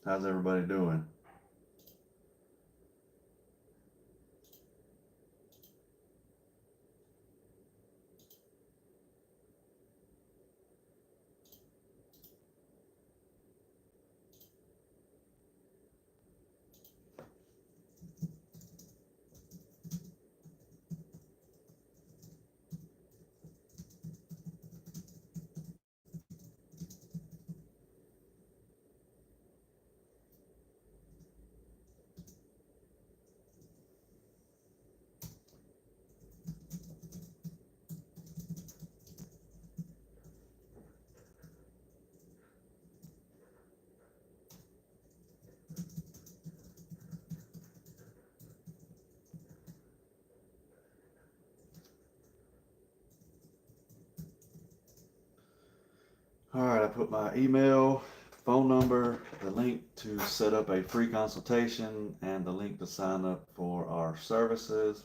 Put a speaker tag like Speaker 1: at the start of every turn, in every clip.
Speaker 1: How's everybody doing? All right, I put my email, phone number, the link to set up a free consultation, and the link to sign up for our services.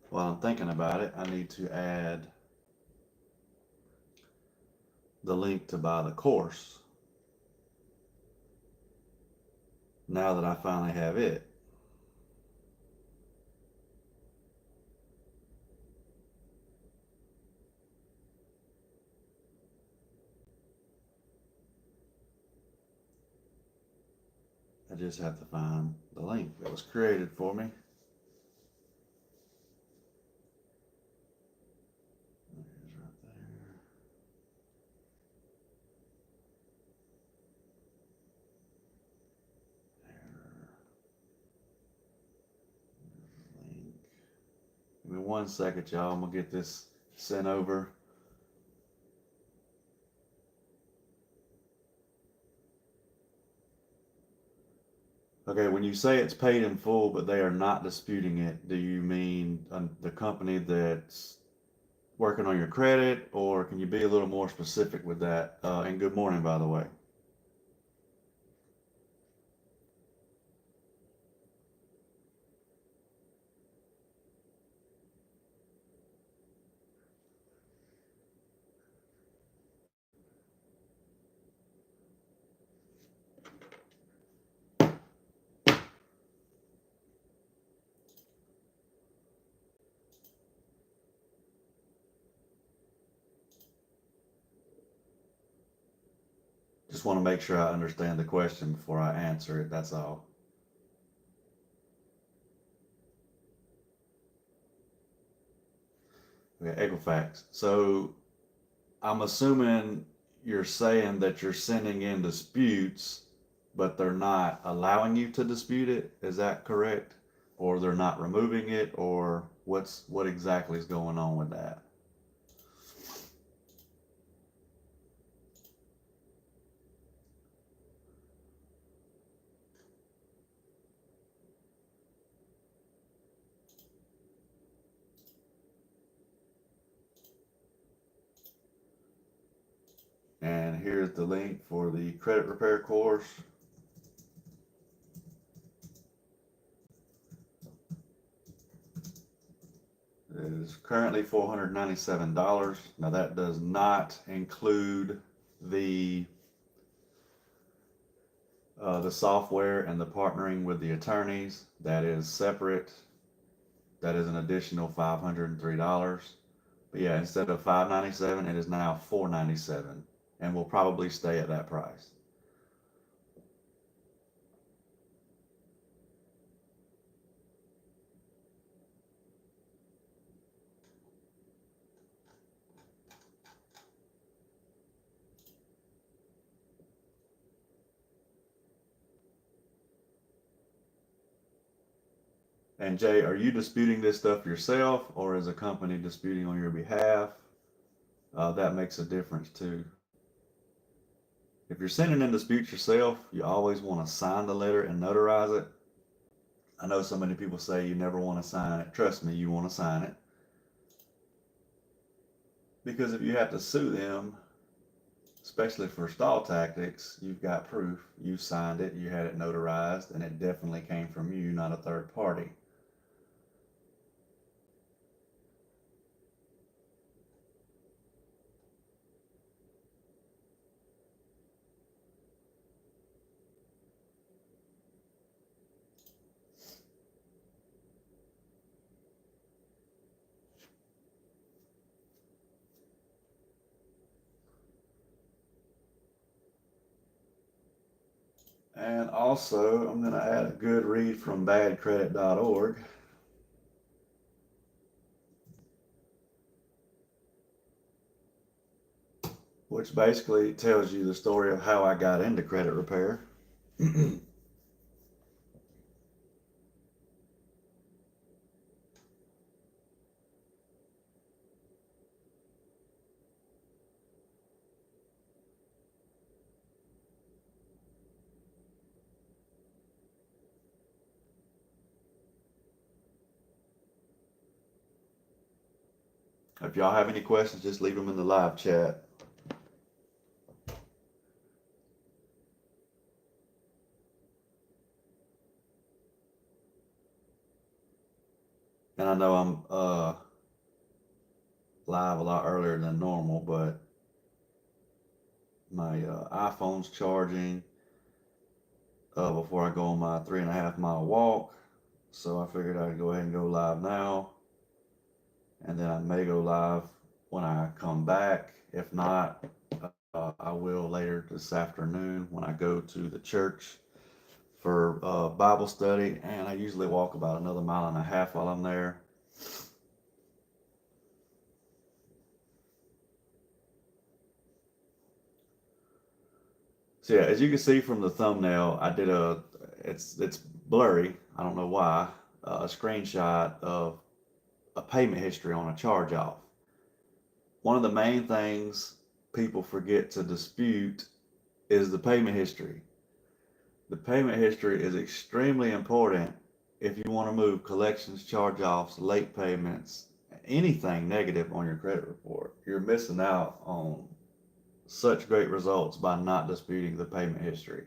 Speaker 1: While I'm thinking about it, I need to add the link to buy the course now that I finally have it. I just have to find the link that was created for me. It is right there. Link. Give me 1 second, y'all. I'm gonna get this sent over. Okay, when you say it's paid in full, but they are not disputing it, do you mean the company that's working on your credit, or can you be a little more specific with that? And good morning, by the way. Just want to make sure I understand the question before I answer it. That's all. Okay, Equifax. So I'm assuming you're saying that you're sending in disputes, but they're not allowing you to dispute it. Is that correct? Or they're not removing it, or what exactly is going on with that? And here's the link for the credit repair course. It is currently $497. Now that does not include the the software and the partnering with the attorneys. That is separate. That is an additional $503. But yeah, instead of $597, it is now $497, and will probably stay at that price. And Jay, are you disputing this stuff yourself, or is a company disputing on your behalf? That makes a difference too. If you're sending in disputes yourself, you always want to sign the letter and notarize it. I know so many people say you never want to sign it. Trust me, you want to sign it. Because if you have to sue them, especially for stall tactics, you've got proof. You signed it, you had it notarized, and it definitely came from you, not a third party. And also, I'm going to add a good read from badcredit.org, which basically tells you the story of how I got into credit repair. If y'all have any questions, just leave them in the live chat. And I know I'm live a lot earlier than normal, but my iPhone's charging before I go on my 3.5 mile walk. So I figured I'd go ahead and go live now. And then I may go live when I come back. If not, I will later this afternoon when I go to the church for Bible study. And I usually walk about another 1.5 miles while I'm there. So yeah, as you can see from the thumbnail, I did it's blurry. I don't know why. A screenshot of a payment history on a charge off. One of the main things people forget to dispute is the payment history. The payment history is extremely important if you want to move collections, charge offs, late payments, anything negative on your credit report. You're missing out on such great results by not disputing the payment history.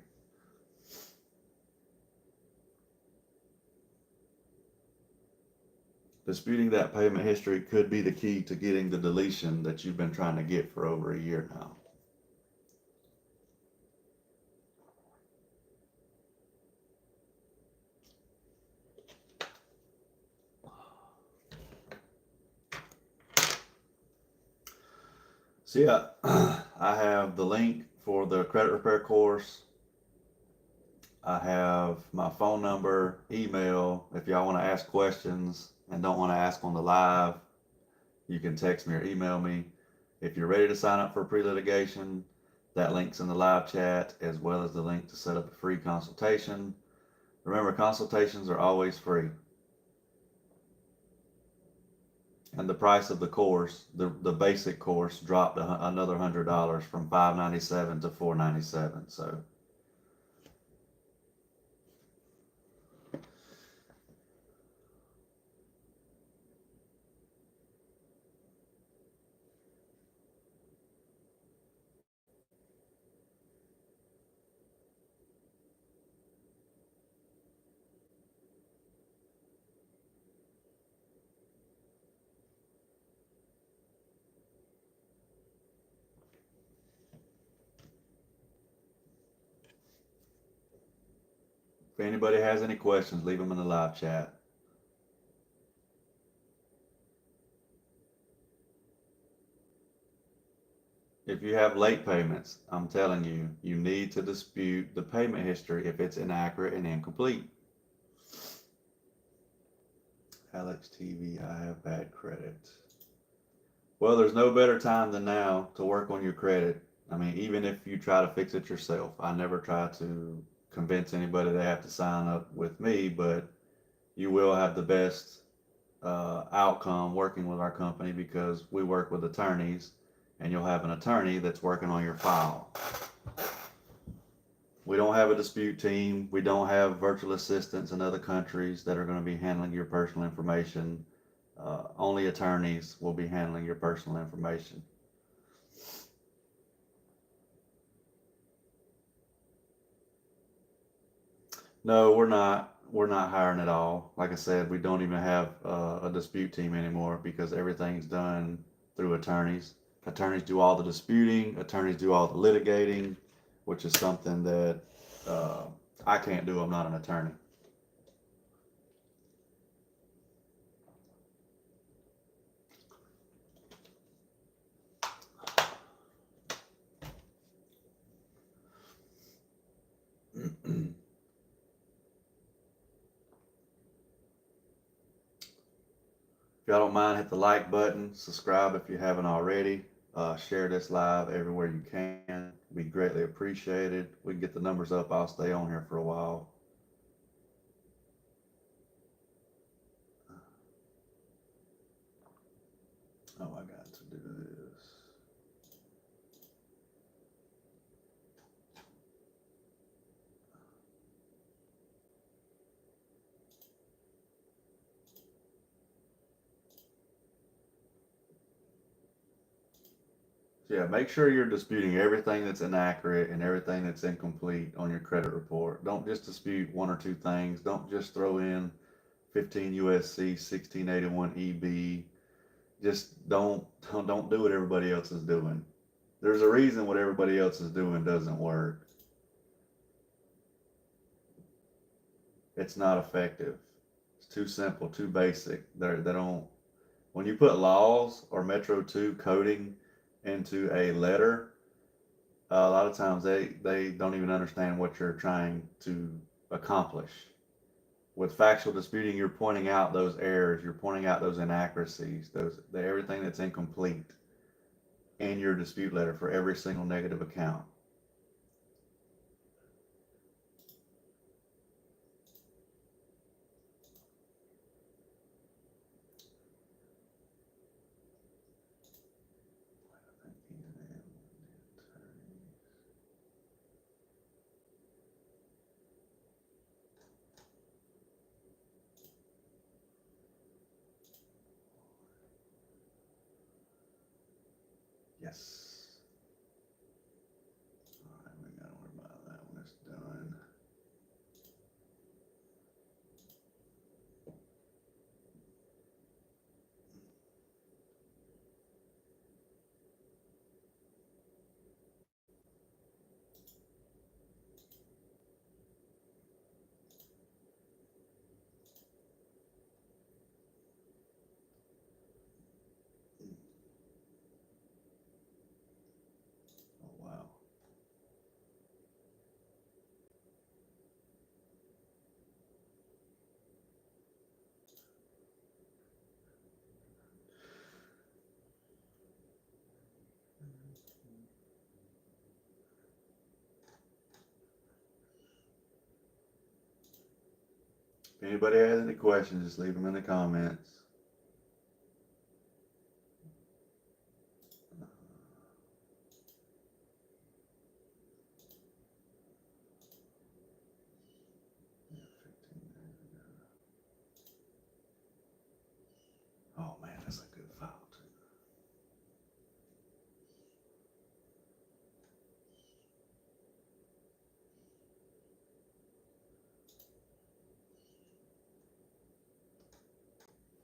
Speaker 1: Disputing that payment history could be the key to getting the deletion that you've been trying to get for over a year now. So yeah, I have the link for the credit repair course. I have my phone number, email. If y'all want to ask questions and don't want to ask on the live, you can text me or email me. If you're ready to sign up for pre-litigation, that link's in the live chat, as well as the link to set up a free consultation. Remember, consultations are always free. And the price of the course, the basic course, dropped another $100 from $597 to $497. So if anybody has any questions, leave them in the live chat. If you have late payments, I'm telling you, you need to dispute the payment history if it's inaccurate and incomplete. Alex TV, I have bad credit. Well, there's no better time than now to work on your credit. I mean, even if you try to fix it yourself, I never try to convince anybody they have to sign up with me, but you will have the best outcome working with our company because we work with attorneys and you'll have an attorney that's working on your file. We don't have a dispute team. We don't have virtual assistants in other countries that are going to be handling your personal information. Only attorneys will be handling your personal information. No, we're not. We're not hiring at all. Like I said, we don't even have a dispute team anymore because everything's done through attorneys. Attorneys do all the disputing. Attorneys do all the litigating, which is something that I can't do. I'm not an attorney. If y'all don't mind, hit the like button, subscribe if you haven't already. Share this live everywhere you can. Be greatly appreciated. We can get the numbers up. I'll stay on here for a while. Oh, I got to do this. So yeah, make sure you're disputing everything that's inaccurate and everything that's incomplete on your credit report. Don't just dispute one or two things. Don't just throw in 15 USC 1681 EB. Just don't do what everybody else is doing. There's a reason what everybody else is doing doesn't work. It's not effective. It's too simple, too basic. They don't. When you put laws or Metro 2 coding into a letter, a lot of times they don't even understand what you're trying to accomplish. With factual disputing, you're pointing out those errors, you're pointing out those inaccuracies, everything that's incomplete in your dispute letter for every single negative account. Yes. All right, we gotta worry about that when it's done. Oh wow. If anybody has any questions, just leave them in the comments. Oh man, that's a good file too.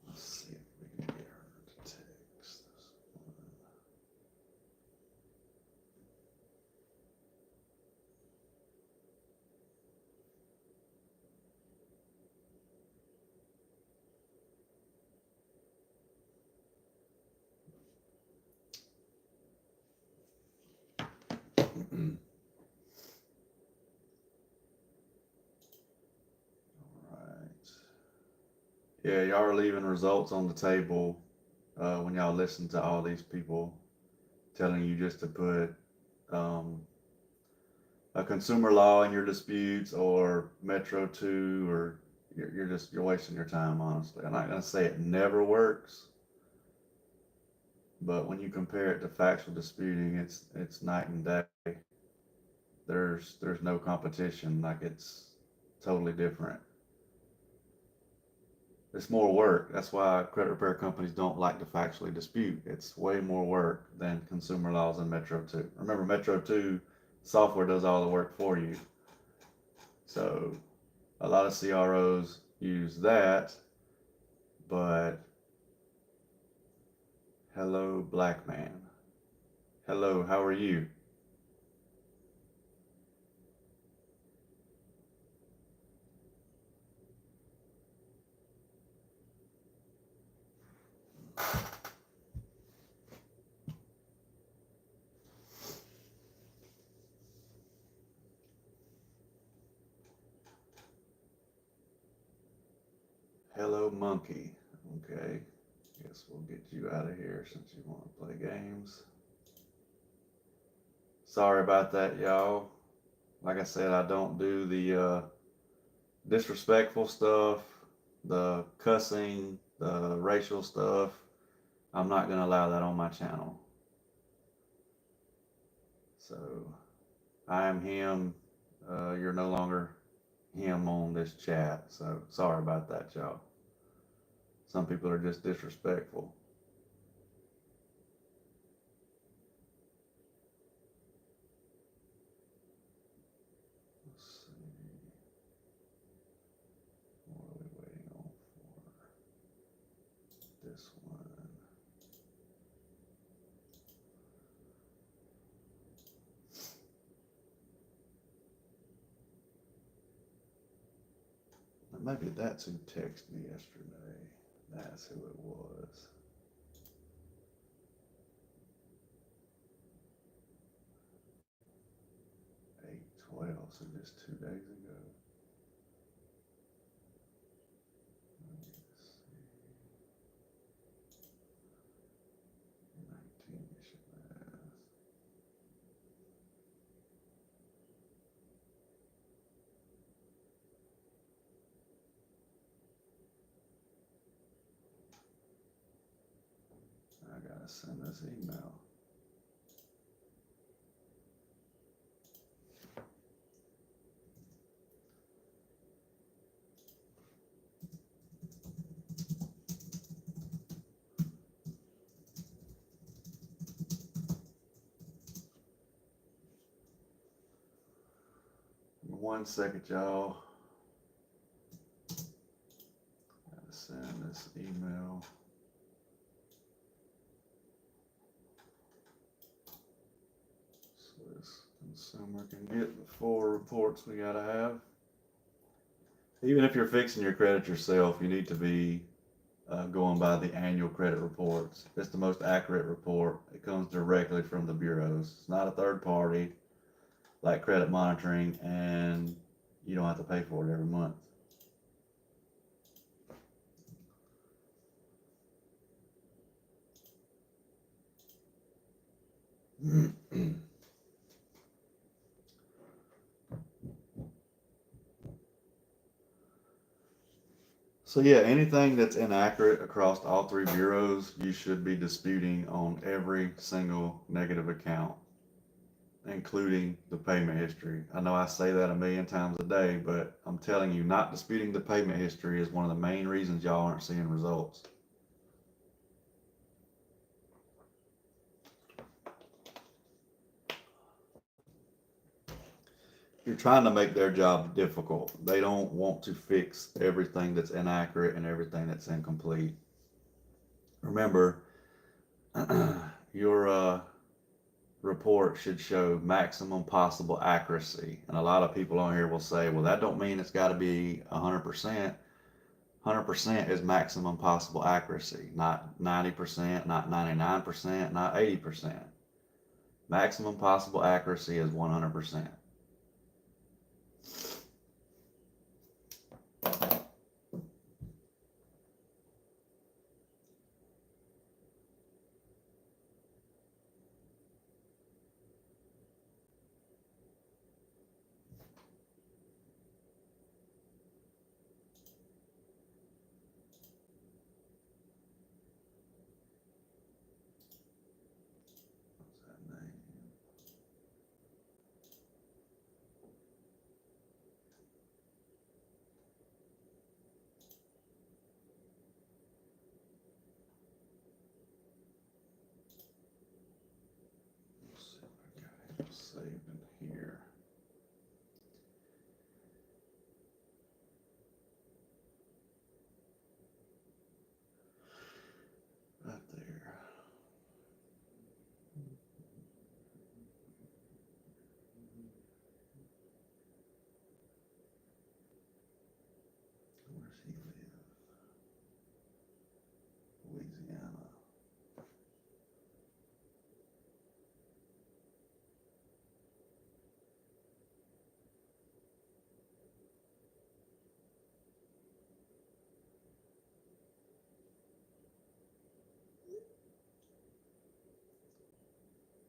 Speaker 1: Let's see if we can get her to text this one. Right. Yeah, y'all are leaving results on the table when y'all listen to all these people telling you just to put um, a consumer law in your disputes or Metro 2, or you're wasting your time, honestly. I'm not going to say it never works, but when you compare it to factual disputing, it's night and day. There's no competition. Like, it's totally different. It's more work. That's why credit repair companies don't like to factually dispute. It's way more work than consumer laws and Metro 2. Remember, Metro 2 software does all the work for you. So a lot of CROs use that, but hello, black man. Hello, how are you? Hello, monkey. Okay. Guess we'll get you out of here since you want to play games. Sorry about that, y'all. Like I said, I don't do the disrespectful stuff, the cussing, the racial stuff. I'm not going to allow that on my channel. So, I am him. You're no longer him on this chat. So, sorry about that, y'all. Some people are just disrespectful. Let's see. What are we waiting on for? This one. Maybe that's who texted me yesterday. That's who it was. 8/12, so just 2 days ago. Let's see. 19-ish it was. I gotta send this email. One second, y'all. Gotta send this email. So this consumer can get the 4 reports we gotta have. Even if you're fixing your credit yourself, you need to be going by the annual credit reports. It's the most accurate report. It comes directly from the bureaus. It's not a third party like credit monitoring, and you don't have to pay for it every month. So yeah, anything that's inaccurate across all 3 bureaus, you should be disputing on every single negative account, including the payment history. I know I say that a million times a day, but I'm telling you, not disputing the payment history is one of the main reasons y'all aren't seeing results. You're trying to make their job difficult. They don't want to fix everything that's inaccurate and everything that's incomplete. Remember, your report should show maximum possible accuracy. And a lot of people on here will say, well, that don't mean it's got to be 100%. 100% is maximum possible accuracy, not 90%, not 99%, not 80%. Maximum possible accuracy is 100%. What's that name?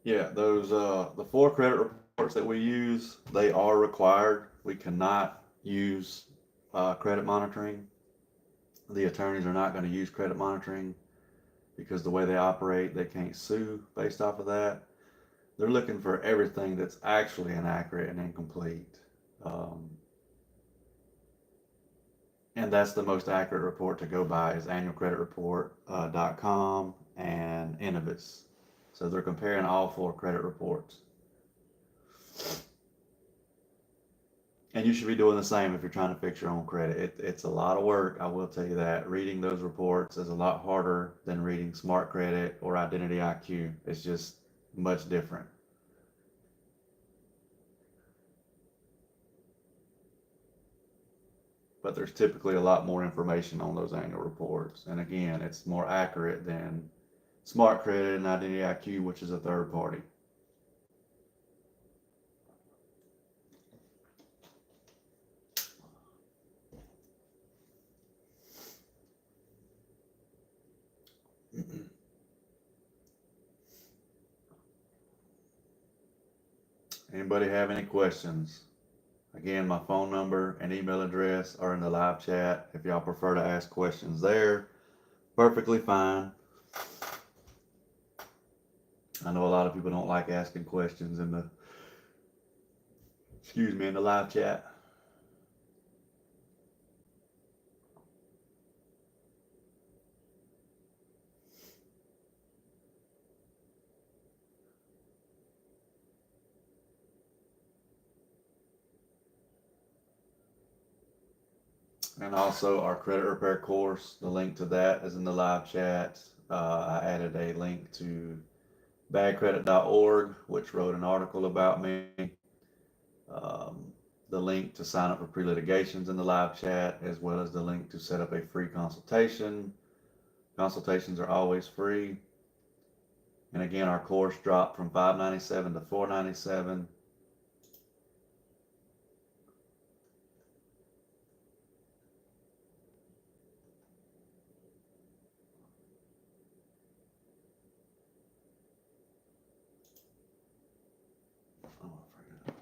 Speaker 1: Yeah, those the 4 credit reports that we use, they are required. We cannot use credit monitoring. The attorneys are not going to use credit monitoring because the way they operate, they can't sue based off of that. They're looking for everything that's actually inaccurate and incomplete. Um, and that's the most accurate report to go by is annualcreditreport.com and Innovis. So they're comparing all 4 credit reports. And you should be doing the same if you're trying to fix your own credit. It's a lot of work, I will tell you that. Reading those reports is a lot harder than reading Smart Credit or Identity IQ. It's just much different. But there's typically a lot more information on those annual reports. And again, it's more accurate than Smart Credit and Identity IQ, which is a third party. Anybody have any questions? Again, my phone number and email address are in the live chat. If y'all prefer to ask questions there, perfectly fine. I know a lot of people don't like asking questions in the, excuse me, in the live chat. And also our credit repair course, the link to that is in the live chat. I added a link to badcredit.org, which wrote an article about me. Um, the link to sign up for pre-litigations in the live chat, as well as the link to set up a free consultation. Consultations are always free. And again, our course dropped from $597 to $497. Oh, I forgot.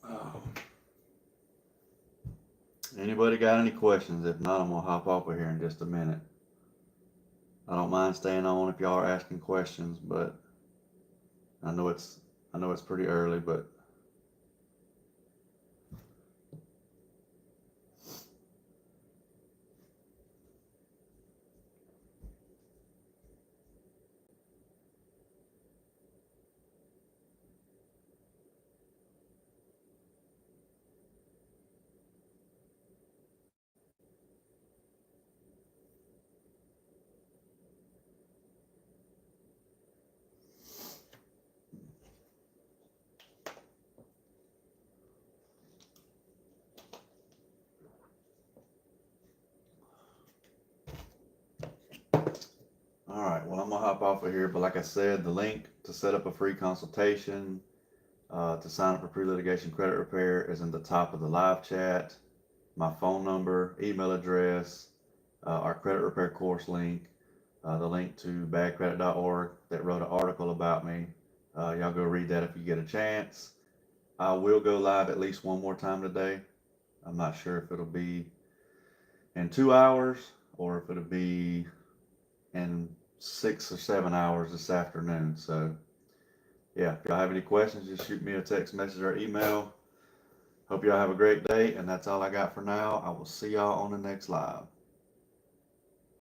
Speaker 1: Oh. Anybody got any questions? If not, I'm gonna hop off of here in just a minute. I don't mind staying on if y'all are asking questions, but I know it's I know it's pretty early, but all right. Well, I'm gonna hop off of here, but like I said, the link to set up a free consultation, to sign up for pre-litigation credit repair is in the top of the live chat. My phone number, email address, our credit repair course link, the link to badcredit.org that wrote an article about me. Y'all go read that if you get a chance. I will go live at least one more time today. I'm not sure if it'll be in 2 hours or if it'll be in 6 or 7 hours this afternoon. So, yeah, if y'all have any questions, just shoot me a text message or email. Hope Hope y'all have a great day, and that's all I got for now. I will see y'all on the next live.